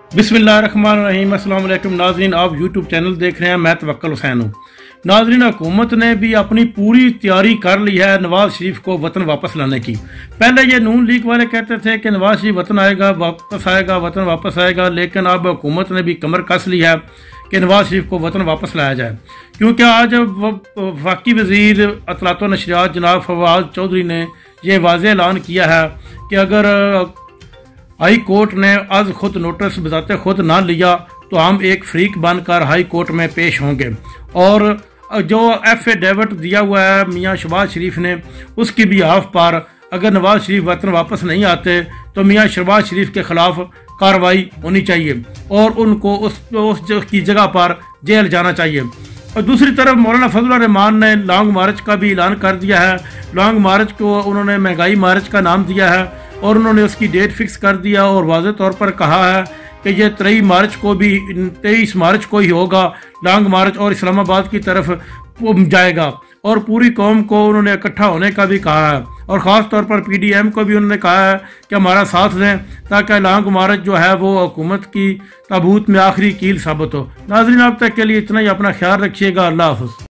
बिस्मिल्लाहिर्रहमानिर्रहीम। अस्सलाम वालेकुम नाज़रीन, आप यूट्यूब चैनल देख रहे हैं। मैं तवक्कुल हुसैन हूँ। नाज़रीन, हुकूमत ने भी अपनी पूरी तैयारी कर ली है नवाज शरीफ को वतन वापस लाने की। पहले ये नून लीग वाले कहते थे कि नवाज शरीफ वतन आएगा, वापस आएगा, वतन वापस आएगा, लेकिन अब हुकूमत ने भी कमर कस ली है कि नवाज शरीफ को वतन वापस लाया जाए, क्योंकि आज वफाकी वज़ीर इत्तलात व नशरियात जनाब फवाद चौधरी ने यह वाज़ेह ऐलान किया है कि अगर हाई कोर्ट ने आज खुद नोटिस बजाते खुद ना लिया तो हम एक फ्रीक बनकर हाई कोर्ट में पेश होंगे। और जो एफिडेविट दिया हुआ है मियाँ शहबाज शरीफ ने, उसकी बिहाफ पर अगर नवाज शरीफ वतन वापस नहीं आते तो मियाँ शहबाज शरीफ के खिलाफ कार्रवाई होनी चाहिए और उनको उस की जगह पर जेल जाना चाहिए। और दूसरी तरफ मौलाना फजलुर रहमान ने लॉन्ग मार्च का भी ऐलान कर दिया है। लॉन्ग मार्च को उन्होंने महंगाई मार्च का नाम दिया है और उन्होंने उसकी डेट फिक्स कर दिया और वाज़ेह तौर पर कहा है कि ये 23 मार्च को ही होगा लॉन्ग मार्च और इस्लामाबाद की तरफ जाएगा। और पूरी कौम को उन्होंने इकट्ठा होने का भी कहा है और ख़ास तौर पर PDM को भी उन्होंने कहा है कि हमारा साथ दें ताकि लॉन्ग मार्च जो है वो हुकूमत की ताबूत में आखिरी कील साबित हो। नाज़रीन, अब तक के लिए इतना ही। अपना ख्याल रखिएगा। अल्लाह हाफ़िज़।